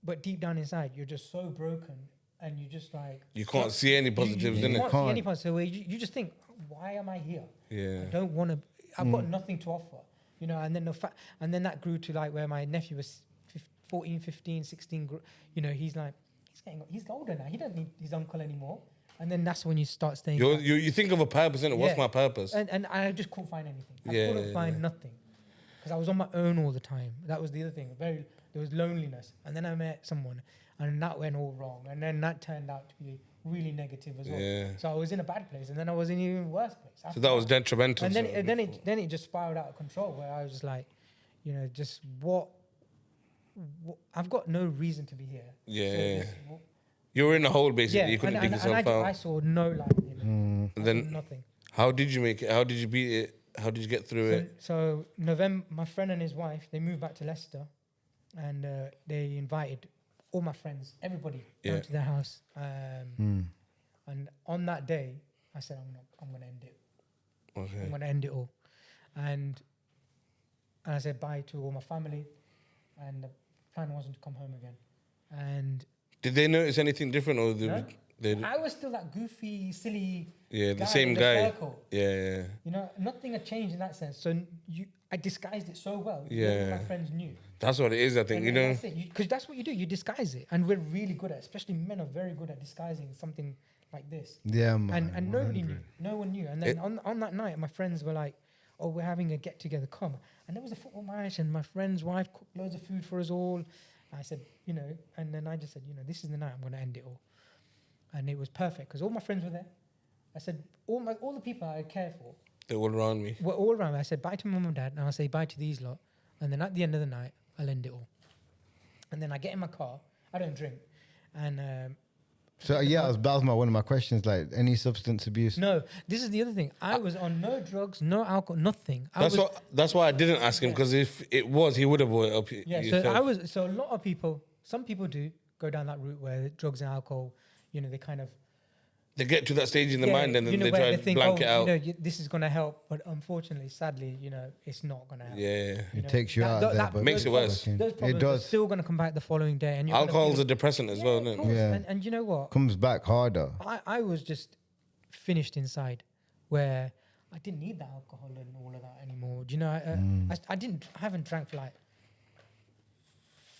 But deep down inside, you're just so broken, and you just like you can't see any positives in it. You can't see any positives. You just think, why am I here? Yeah, I don't want to. I've got nothing to offer, and then and then that grew to like where my nephew was 14, 15, 16, he's older now. He don't need his uncle anymore. And then that's when you start staying. You think of a purpose, innit? What's my purpose? And I just couldn't find anything. I couldn't find nothing. Because I was on my own all the time. That was the other thing. There was loneliness. And then I met someone and that went all wrong. And then that turned out to be really negative as well. Yeah. So I was in a bad place, and then I was in an even worse place. So that was detrimental. And then it just spiraled out of control, where I was just like, just what I've got no reason to be here. Yeah. So you were in a hole, basically. You couldn't dig yourself out. I saw no light in it. Then nothing. How did you make it? How did you beat it? How did you get through it? So November, my friend and his wife, they moved back to Leicester, and they invited all my friends, everybody, down to their house. And on that day, I said, I'm going to end it. Okay. I'm going to end it all. And I said bye to all my family. And the plan wasn't to come home again. And Did they notice anything different, or no, they I was still that goofy, silly the guy same in the guy? circle. Yeah. You know, nothing had changed in that sense. So I disguised it so well. Yeah. None of my friends knew. That's what it is, I think. And that's it. Because that's what you do. You disguise it. And we're really good at it. Especially men are very good at disguising something like this. Yeah, man. And nobody knew. No one knew. And then on that night, my friends were like, oh, we're having a get-together, come. And there was a football match, and my friend's wife cooked loads of food for us all. I said, you know, and then I just said, you know, this is the night I'm going to end it all. And it was perfect because all my friends were there. I said, all the people I care for They're all around me. were all around me. I said bye to mum and dad, and I'll say bye to these lot. And then at the end of the night, I'll end it all. And then I get in my car. I don't drink. And So yeah, that was one of my questions. Like, any substance abuse? no, this is the other thing. I was on no drugs, no alcohol, nothing. That's why I didn't ask him, because if it was, he would have brought it up. Yeah, so a lot of people, some people do go down that route where drugs and alcohol, you know, they get to that stage in the mind, and then they try to blank it out. You know, this is going to help, but unfortunately, sadly, you know, it's not going to help. Yeah. It takes you out of there, but makes it worse. Those problems It does. are still going to come back the following day. And Alcohol's a depressant as well, of isn't it? course. Yeah. And you know what? Comes back harder. I was just finished inside, where I didn't need the alcohol and all of that anymore. Do you know? I haven't drank for like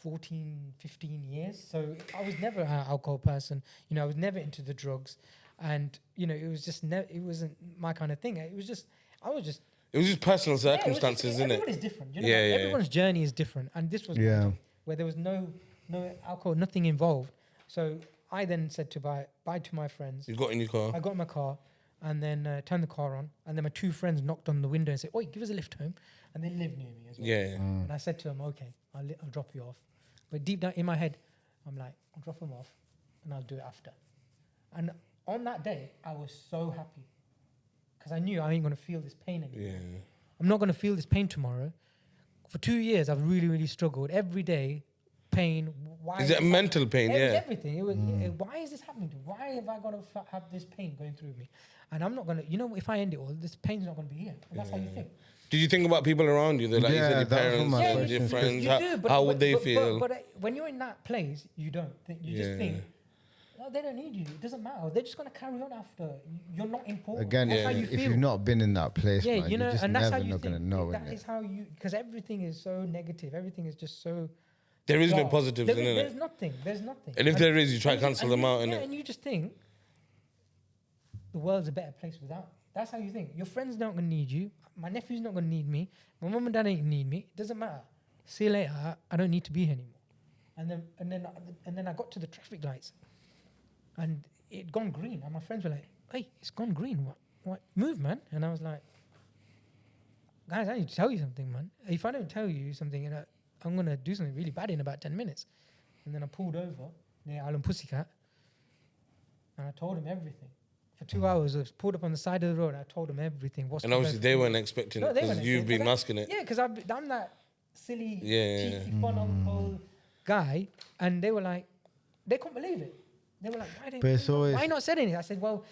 14, 15 years. So I was never an alcohol person. You know, I was never into the drugs, and you know, it was just it wasn't my kind of thing. It was just It was just personal circumstances, isn't it? Everybody's different. You know, Yeah. everyone's journey is different, and this was mine, where there was no alcohol, nothing involved. So I then said bye to my friends. You got in your car. I got in my car, and then turned the car on, and then my two friends knocked on the window and said, "Oi, give us a lift home," and they live near me as well. Yeah. And I said to them, "Okay, I'll drop you off," but deep down in my head, I'm like, "I'll drop them off, and I'll do it after." And on that day, I was so happy because I knew I ain't gonna feel this pain anymore. Yeah. I'm not gonna feel this pain tomorrow. For 2 years, I've really, really struggled every day. Pain. Why Is it mental pain? It was Yeah. everything. It was. Why is this happening to me? Why have I got to have this pain going through me? And I'm not gonna. You know, if I end it all, this pain's not gonna be here. And that's how you think. Did you think about people around you? Like you said, your that was parents, my your question. friends. You do, How would they feel? But when you're in that place, you don't think. You just think, no, they don't need you. It doesn't matter. They're just gonna carry on after. You're not important. Again, that's how you if feel. you've not been in that place, Yeah, man, you know, you're just and that's how never you not think. gonna know, That innit? is how you, because everything is so negative. Everything is just so. There is no dark. positives in it. There's nothing. There's nothing. And if there is, you try to cancel them out, Yeah, innit? and you just think the world's a better place without. That's how you think. Your friends not gonna need you. My nephew's not gonna need me. My mum and dad ain't need me. It doesn't matter. See you later. I don't need to be here anymore. And then I got to the traffic lights, and it gone green. And my friends were like, "Hey, it's gone green. What? Move, man!" And I was like, "Guys, I need to tell you something, man. If I don't tell you something, I'm gonna do something really bad in about 10 minutes." And then I pulled over near Alan Pussycat, and I told him everything. For 2 hours, I was pulled up on the side of the road. I told them everything. And obviously they weren't expecting it because you've been masking it. Yeah, because I'm that silly, Yeah. cheeky, fun uncle guy, and they were like, they couldn't believe it. They were like, why not said anything? I said, well,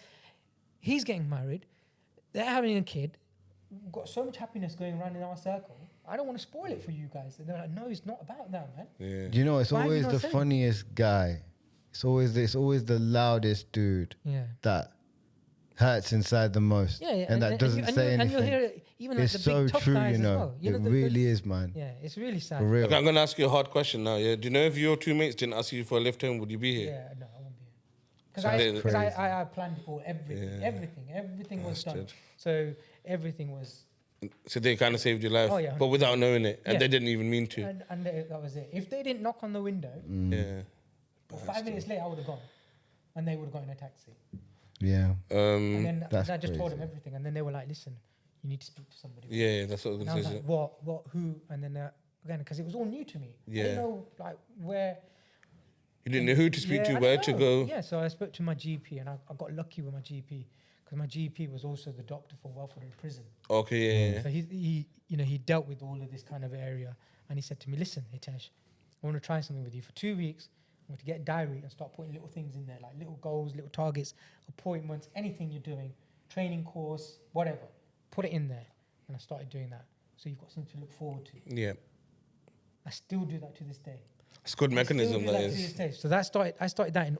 he's getting married. They're having a kid. We've got so much happiness going around in our circle. I don't want to spoil it for you guys. And they're like, no, it's not about that, man. Yeah. Do you know, it's Why have you always not the said it? funniest guy. It's always the loudest dude Yeah. that hurts inside the most. Yeah, and that doesn't say and anything. you'll hear it even like It's the so big tough true, guys you as know. well. You It know, really is, man. Yeah, it's really sad. For real. Okay, I'm going to ask you a hard question now. Yeah. Do you know if your two mates didn't ask you for a lift home, would you be here? Yeah, no, I won't be here. Because Crazy. I planned for everything. Yeah. Everything was done. Bastard. So everything was, So they kind of saved your life, Oh, yeah, but without knowing it, and Yeah. they didn't even mean to. and that was it. If they didn't knock on the window, Yeah. 5 minutes later I would have gone, and they would have got in a taxi. Yeah. And then That's I just told them crazy. everything, and then they were like, "Listen, you need to speak to somebody." Yeah, that's what I was And I going was to say. like, "What, who?" And then again, because it was all new to me. I Yeah. didn't know like where. You didn't know who to speak to, I where didn't to know. go. Yeah, so I spoke to my GP, and I got lucky with my GP because my GP was also the doctor for Welford in prison. Okay, yeah. So he dealt with all of this kind of area, and he said to me, "Listen, Hitesh, I want to try something with you for 2 weeks. I want to get a diary and start putting little things in there, like little goals, little targets, appointments, anything you're doing, training course, whatever. put it in there, and I started doing that. So you've got something to look forward to. Yeah. I still do that to this day. It's a good mechanism, that To is. this day. So I started that in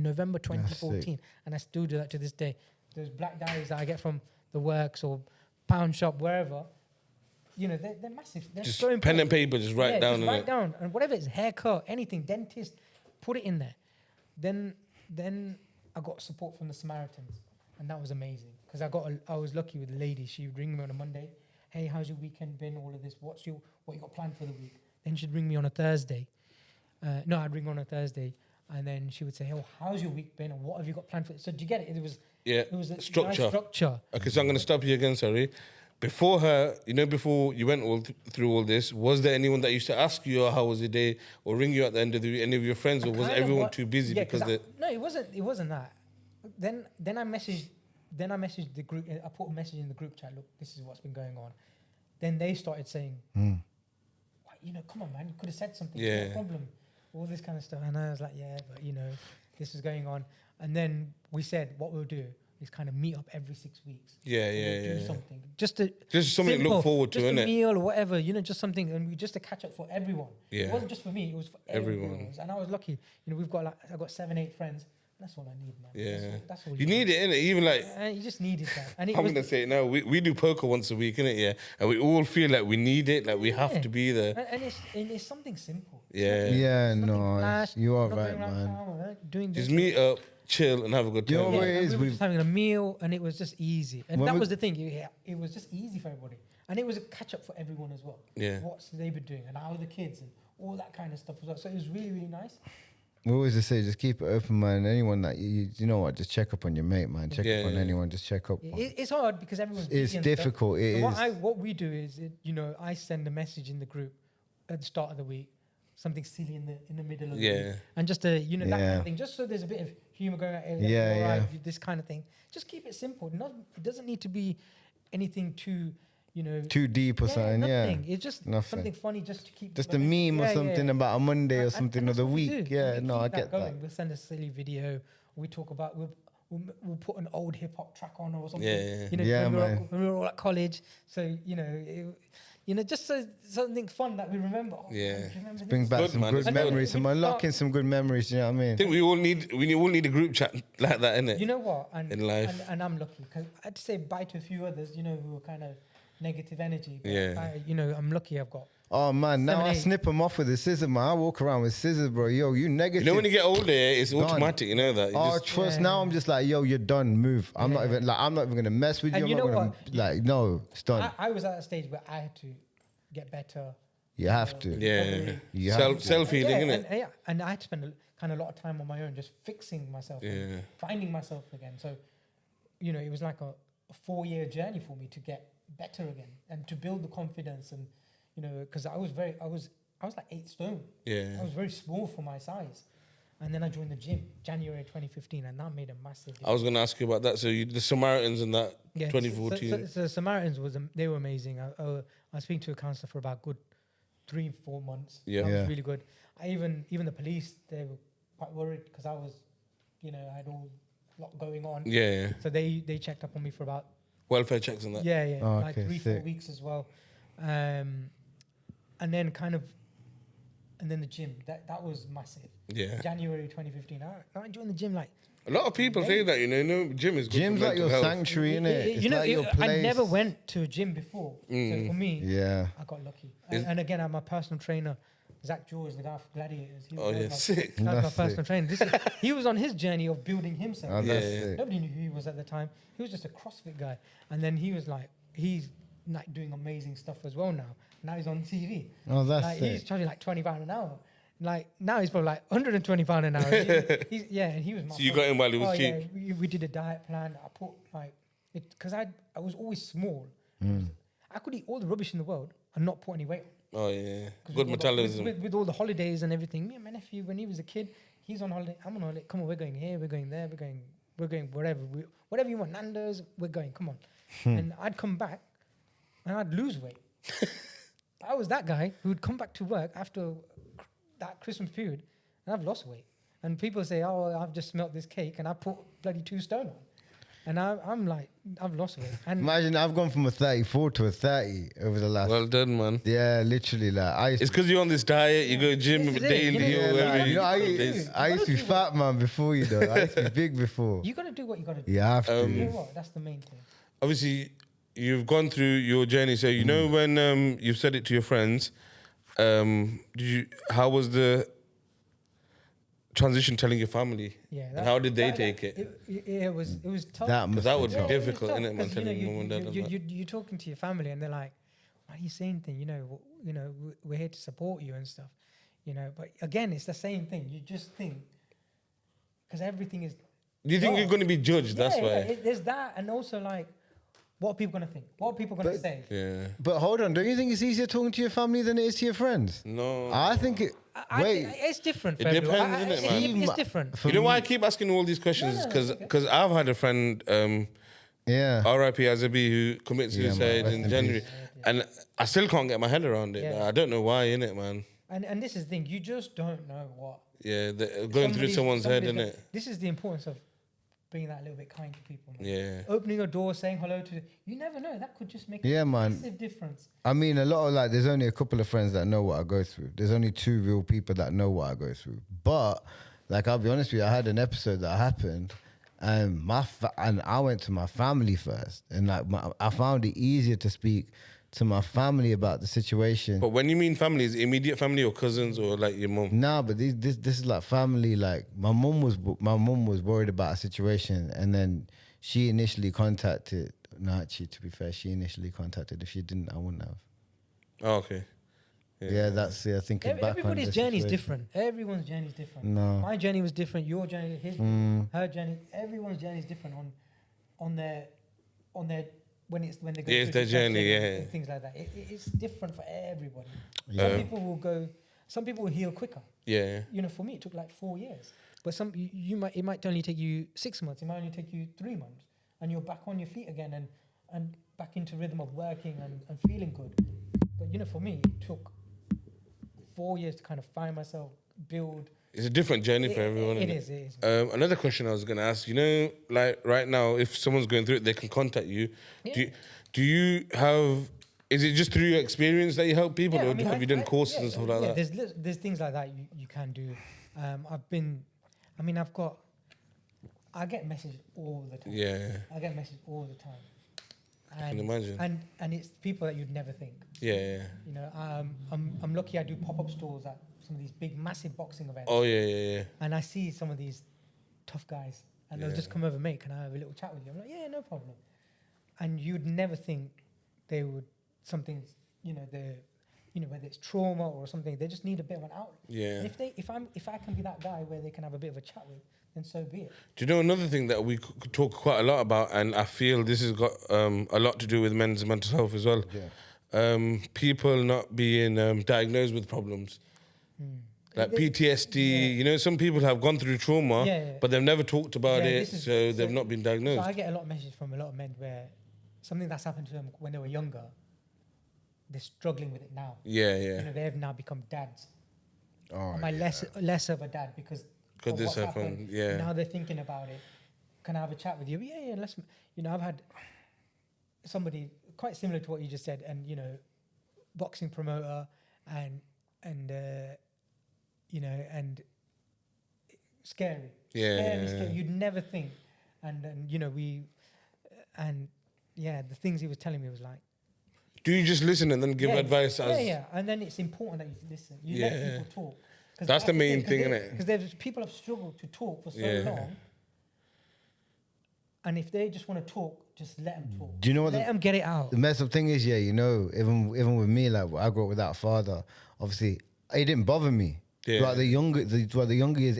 November 2014, and I still do that to this day. Those black diaries that I get from the works or pound shop, wherever, you know, they're massive. They're Just so pen important. and paper, just write down. Just write innit? down, and whatever it's haircut, anything, dentist, put it in there. Then I got support from the Samaritans, and that was amazing because I was lucky with the lady. She would ring me on a Monday. Hey, how's your weekend been? All of this. What you got planned for the week? Then she'd ring me on a Thursday. I'd ring on a Thursday, and then she would say, "Oh, how's your week been? And what have you got planned for?" So do you get it? It was a Structure. nice structure. Okay, so I'm going to stop you again, sorry. Before her, before you went through all this, was there anyone that used to ask you, how was your day, or ring you at the end of the week, any of your friends, or was everyone too busy because they... No, it wasn't that. Then I messaged the group. I put a message in the group chat. Look, this is what's been going on. Then they started saying, come on, man, you could have said something. Yeah. No problem. All this kind of stuff. And I was like, yeah, but this is going on. And then we said, what we'll do is kind of meet up every 6 weeks. Do something. Just something to look forward to, just innit? a meal or whatever, just something, and just to catch up for everyone. Yeah. It wasn't just for me, it was for everyone. And I was lucky. I've got 7-8 friends. That's all I need, man. Yeah. That's all you need it, innit? Even like... you just needed that. And I'm going to say it now. We do poker once a week, innit? Yeah. And we all feel like we need it, like we have to be there. And it's something simple. Yeah. Yeah, Nothing no, flash, you are not right, going around man. town, doing Just this. meet up, chill, and have a good You time. know what it and is? we were just having a meal, and it was just easy. And When that we- was the thing. It was just easy for everybody. And it was a catch up for everyone as well. Yeah. What's they been doing, and how are the kids, and all that kind of stuff as well. So it was really, really nice. We always just say, just keep it open, man. Anyone that you know what, just check up on your mate, man. Check up on anyone. Just check up. It's hard because everyone's It's busy and difficult. Stuff. It So is. what we do is, I send a message in the group at the start of the week, something silly in the middle of the week, and just that kind of thing, just so there's a bit of humor going on. This kind of thing. Just keep it simple. It doesn't need to be anything too. Too deep or something, nothing. It's just Nothing. something funny just to keep... Just a meme or something about a Monday or something and of the that's what we week. do. Yeah, We no, keep I get going. that. We'll send a silly video. We talk about... We'll put an old hip-hop track on or something. Yeah, when we were all at college. So, just so something fun that we remember. Oh, Yeah. man, do you remember Bring this? back Good, some man. good It's good. memories. Some unlocking some good memories, you know what I I mean? think we all need a group chat like that, innit? You know what? And, In life. And I'm lucky because I had to say bye to a few others, who were kind of negative energy. But Yeah. I'm lucky I've got... Oh, man, now 7, I 8. snip them off with a scissor, man. I walk around with scissors, bro. Yo, you negative. When you get older, it's Done. automatic, you know that. You Oh, just- trust. Now I'm just like, yo, you're done. Move. I'm not even gonna mess with you. And I'm you not know gonna what? like. No, it's done. I was at a stage where I had to get better. You have to. yeah. You have to. Self-healing, innit? And I had to spend a lot of time on my own, just fixing myself, and finding myself again. So, it was like a 4-year journey for me to get better again and to build the confidence, and because I was like 8 stone. Yeah. I was very small for my size, and then I joined the gym January 2015, and that made a massive difference. I was going to ask you about that. So the Samaritans and that, 2014. So Samaritans they were amazing. I was speaking to a counsellor for about good 3-4 months. Yeah. That Yeah. was really good. Even the police, they were quite worried because I was, I had all lot going on. Yeah. So they checked up on me for about Welfare checks and that. Oh, like okay, 3-4 sick. weeks as well. And then the gym. That was massive. Yeah. January 2015. I joined the gym like. A lot of people say that, gym is good Gym's for like mental your health. sanctuary, innit? It's like your I place. never went to a gym before. So for me, Yeah. I got lucky. And again, I'm a personal trainer. Zach George, the guy for Gladiators. He was Oh, one of yeah, my- sick. That's my That's personal trainer. He was on his journey of building himself. Oh, that's Yeah. sick. Nobody knew who he was at the time. He was just a CrossFit guy. And then he's like doing amazing stuff as well now. Now he's on TV. Oh, that's Like, he's sick. charging like £20 an hour. Like now he's probably like £120 an hour. And he was my So you got him while he was cheap. Yeah, we did a diet plan. I put because I was always small. I could eat all the rubbish in the world and not put any weight on. Oh, yeah. 'Cause Good with all the- metabolism. with all the holidays and everything. Me and my nephew, when he was a kid, he's on holiday. I'm on holiday. Come on, we're going here. We're going there. We're going wherever. Whatever you want. Nando's. We're going. Come on. And I'd come back, and I'd lose weight. I was that guy who would come back to work after that Christmas period, and I've lost weight. And people say, "Oh, I've just smelt this cake, and I put bloody 2 stone on." And I'm like, I've lost weight. And Imagine I've gone from a 34 to a 30 over the last. Well done, man. Yeah, literally. Like It's because you're on this diet. You go gym This is it, daily. you know, or yeah, every you know, days. I used to be fat, man, before you though. I used to be big before. you got to do what you got to do. You have to. You know what? That's the main thing. Obviously, you've gone through your journey. So you know when you've said it to your friends. How was the transition telling your family? Yeah. And how did they take it? It was tough. That Because that would be Yeah, difficult, it's innit, man? tough, 'cause, Telling mum and dad. and that. you're talking to your family, and they're like, "Why are you saying things? We're here to support you and stuff." But again, it's the same thing. You just think because everything is. Do you think No. you're going to be judged? That's why. There's that, and also like, what are people gonna think? What are people gonna But- say? Yeah. But hold on, don't you think it's easier talking to your family than it is to your friends? No. I think it. Wait, It's different. It For everyone. depends, innit, man? It's different. For You know why I me- keep asking all these questions? No, Because okay. I've had a friend, Yeah. R.I.P. Azabi, who committed Yeah, man, suicide rest in in January, peace. and I still can't get my head around it. Yeah. I don't know why, innit, man? And this is the thing. You just don't know what. Yeah, going through someone's head, somebody's innit? gonna- This is the importance of being that little bit kind to people. Man. Yeah. Opening your door, saying hello to. You never know. That could just make Yeah, a man. massive difference. I mean, a lot of there's only a couple of friends that know what I go through. There's only 2 real people that know what I go through. But, I'll be honest with you, I had an episode that happened, and and I went to my family first, and I found it easier to speak to my family about the situation. But when you mean family, is it immediate family or cousins or like your mum? Nah, but this is like family. Like my mum was worried about a situation, and then she initially contacted. No, actually, to be fair, she initially contacted. If she didn't, I wouldn't have. Oh, okay. Yeah, that's it. I think Everybody's journey is different. Everyone's journey is different. No. My journey was different. Your journey, her journey. Everyone's journey is different on their when they go. Yeah, it's through their depression journey, yeah. and things like that. It's different for everybody. Yeah. Some people will go. Some people will heal quicker. Yeah. For me, it took like 4 years. But it might only take you 6 months. It might only take you 3 months, and you're back on your feet again and back into rhythm of working and feeling good. But for me, it took 4 years to kind of find myself, build. It's a different journey for everyone. It innit? is. Another question I was going to ask, like right now, if someone's going through it, they can contact you. Yeah. Do you have, is it just through your experience that you help people, or have you done courses and stuff like that? There's things like that you can do. I get messages all the time. Yeah. I get messages all the time. I can imagine. And it's people that you'd never think. Yeah. I'm lucky I do pop-up stores at some of these big, massive boxing events. Oh, yeah. And I see some of these tough guys, and they'll just come over, mate, can I have a little chat with you? I'm like, yeah, no problem. And you'd never think they would, whether it's trauma or something, they just need a bit of an outlet. Yeah. And if I can be that guy where they can have a bit of a chat with, then so be it. Do you know another thing that we could talk quite a lot about, and I feel this has got a lot to do with men's mental health as well. Yeah. People not being diagnosed with problems. Like PTSD, some people have gone through trauma, but they've never talked about it, so they've not been diagnosed. So I get a lot of messages from a lot of men where something that's happened to them when they were younger, they're struggling with it now. Yeah. They have now become dads. Oh, Am I less of a dad because of this what's happened? Yeah. Now they're thinking about it. Can I have a chat with you? Yeah. Let's. I've had somebody quite similar to what you just said, and boxing promoter, and scary. Scary. You'd never think, and the things he was telling me was like. Do you just listen and then give advice? And then it's important that you listen. You let people talk. That's the main thing, isn't it? Because people have struggled to talk for so long. And if they just want to talk, just let them talk. Do you know what? Let them get it out. The messed up thing is, even with me, like I grew up without a father. Obviously, it didn't bother me. Yeah. Throughout the younger years,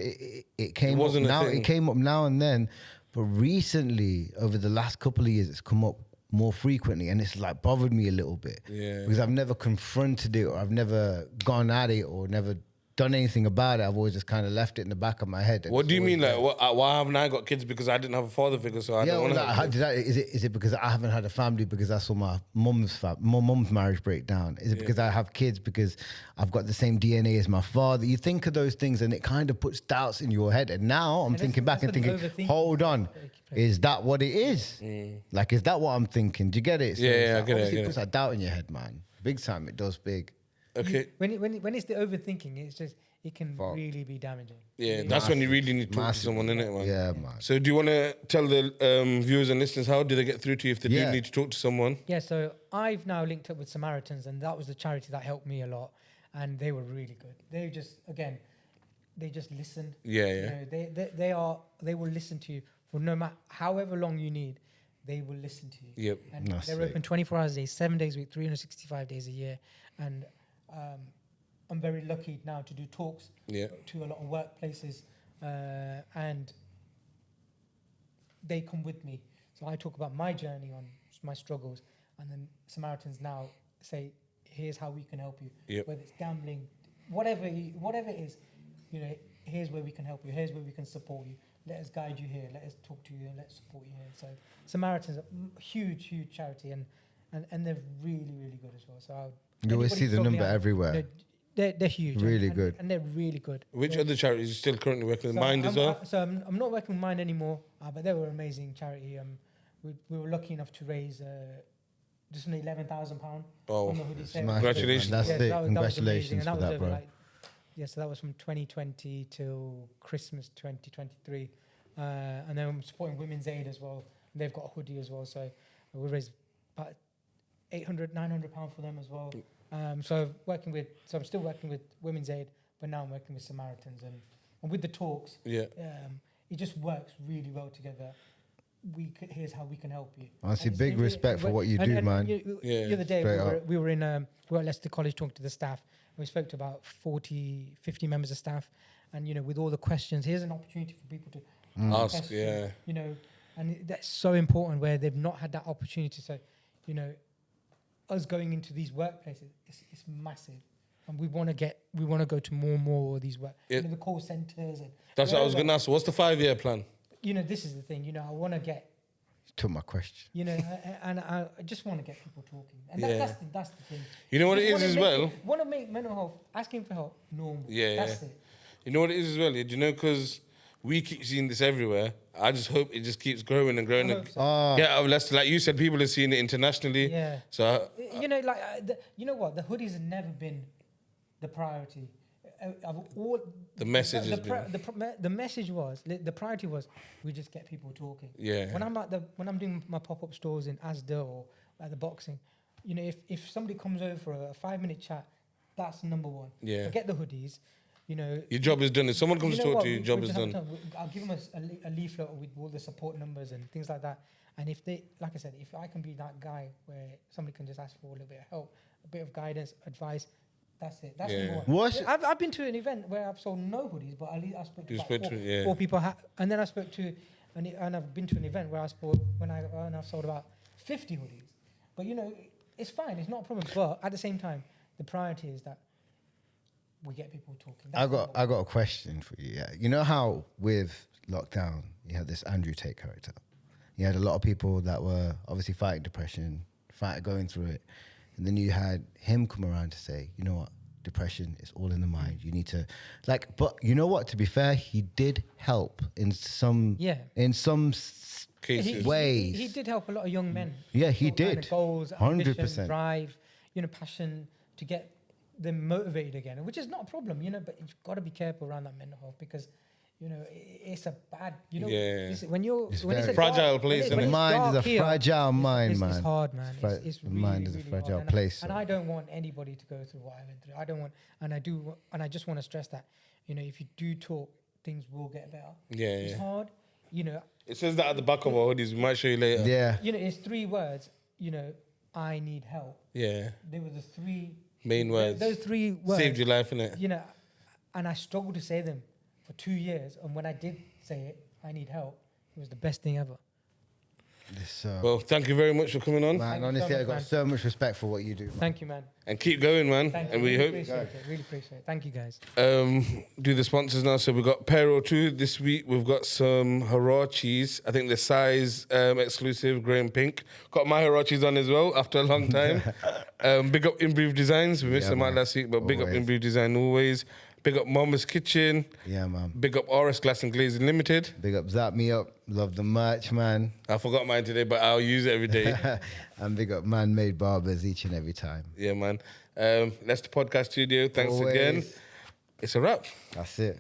it came up now. It came up now and then, but recently, over the last couple of years, it's come up more frequently, and it's like bothered me a little bit. Yeah. Because I've never confronted it, or I've never gone at it, or never done anything about it. I've always just kind of left it in the back of my head. And What it's do you always mean? Like, why haven't I got kids? Because I didn't have a father figure, so I yeah, don't want to well, have kids. is it because I haven't had a family because I saw my mum's marriage break down? Is it because I have kids because I've got the same DNA as my father? You think of those things and it kind of puts doubts in your head. And now I'm thinking back and thinking, hold on, is that what it is? Like, is that what I'm thinking? Do you get it? So Yeah, I like, get it, obviously I get puts that doubt in your head, man. Big time, it does big. Okay. When it's the overthinking, it's just it can really be damaging. Yeah, that's when you really need to talk to someone, innit, man? Yeah, man. So do you want to tell the viewers and listeners how do they get through to you if they do need to talk to someone? Yeah, so I've now linked up with Samaritans, and that was the charity that helped me a lot, and they were really good. They just listen. Yeah, You know, they will listen to you for no matter however long you need. They will listen to you. Yep. And That's they're sick. open 24 hours a day, 7 days a week, 365 days a year, and I'm very lucky now to do talks to a lot of workplaces, and they come with me. So I talk about my journey on my struggles, and then Samaritans now say, "Here's how we can help you." Yep. Whether it's gambling, whatever it is, you know, here's where we can help you. Here's where we can support you. Let us guide you here. Let us talk to you and let's support you here. So Samaritans are huge charity, and they're really good as well. So You always see the number everywhere. They're huge. Really and, good. And they're really good. Which other charities are still currently working with? Mind as well? So I'm not working with Mind anymore, but they were an amazing charity. We were lucky enough to raise just under £11,000 Oh, on the hoodie sale. congratulations. That's Yeah, it. so that was amazing, Congratulations and for that, over bro. so that was from 2020 till Christmas 2023. And then I'm supporting Women's Aid as well. They've got a hoodie as well. So we raised about £800, £900 for them as well. So I'm still working with Women's Aid, but now I'm working with Samaritans. And with the talks, it just works really well together. Here's how we can help you. Honestly, big respect for what you do, man. The other day Straight we were at Leicester College talking to the staff. And we spoke to about 50 members of staff, and with all the questions, here's an opportunity for people to Ask, question, and that's so important where they've not had that opportunity. So, us going into these workplaces, it's massive, and we want to go to more and more of these the call centers and. That's what I was going to ask. What's the 5-year plan? This is the thing. I want to get. Took my question. And I just want to get people talking, and that's the thing. You know what it is as well? Want to make mental health, asking for help, normal. That's it. You know what it is as well? Do you know, because we keep seeing this everywhere. I just hope it just keeps growing and growing. So. Out of Leicester, like you said, people are seeing it internationally. Yeah. So you know what? The hoodies have never been the priority. The message the message was the priority was we just get people talking. Yeah. When I'm doing my pop-up stores in Asda or at the boxing, if somebody comes over for a 5-minute chat, that's number one. Yeah. Forget the hoodies. Your job is done. If someone comes to talk to you, your job is done. I'll give them a leaflet with all the support numbers and things like that. And if they, like I said, if I can be that guy where somebody can just ask for a little bit of help, a bit of guidance, advice. That's it. That's number one. I've been to an event where I've sold no hoodies, but at least I spoke to four people. And then I spoke to, and I've been to an event where I spoke when I've sold about 50 hoodies. But it's fine. It's not a problem. But at the same time, the priority is that we get people talking. I got a question for you. Yeah, you know how with lockdown you had this Andrew Tate character. You had a lot of people that were obviously fighting depression, going through it. And then you had him come around to say, you know what, depression is all in the mind. You need to, but you know what, to be fair, he did help in some cases. ways. He did help a lot of young men. Yeah, he did. Kind of goals, 100%. ambition, drive, passion to get them motivated again, which is not a problem, but you've got to be careful around that mental health because it's a bad, when it's a fragile place. The mind is a fragile mind, man. It's hard, man. It's the really, mind is a really fragile hard. place. And I don't want anybody to go through what I went through. I don't want, and I just want to stress that, if you do talk, things will get better. Yeah, it's hard, It says that at the back of our hoodies. We might show you later. Yeah. It's 3 words. I need help. Yeah. They were the 3 main words. Those 3 words saved your life, innit? And I struggled to say them for 2 years. And when I did say it, I need help, it was the best thing ever. Yes, sir. Well, thank you very much for coming on. Man, Thank you honestly, so I much, got man. so much respect for what you do. Man. Thank you, man. And keep going, man. Thank And you. we Really hope appreciate it. Really appreciate it. Thank you, guys. do the sponsors now. So we've got Pero 2 this week. We've got some Hirachis. I think the size exclusive, grey and pink. Got my Hirachis on as well after a long time. Big up Imbrief Designs. We missed them out last week, but big up Always. Imbrief Design always. Big up Mama's Kitchen. Yeah, man. Big up RS Glass and Glazing Limited. Big up Zap Me Up. Love the merch, man. I forgot mine today, but I'll use it every day. And big up Man Made Barbers each and every time. Yeah, man. That's the podcast studio. Thanks again. Always. It's a wrap. That's it.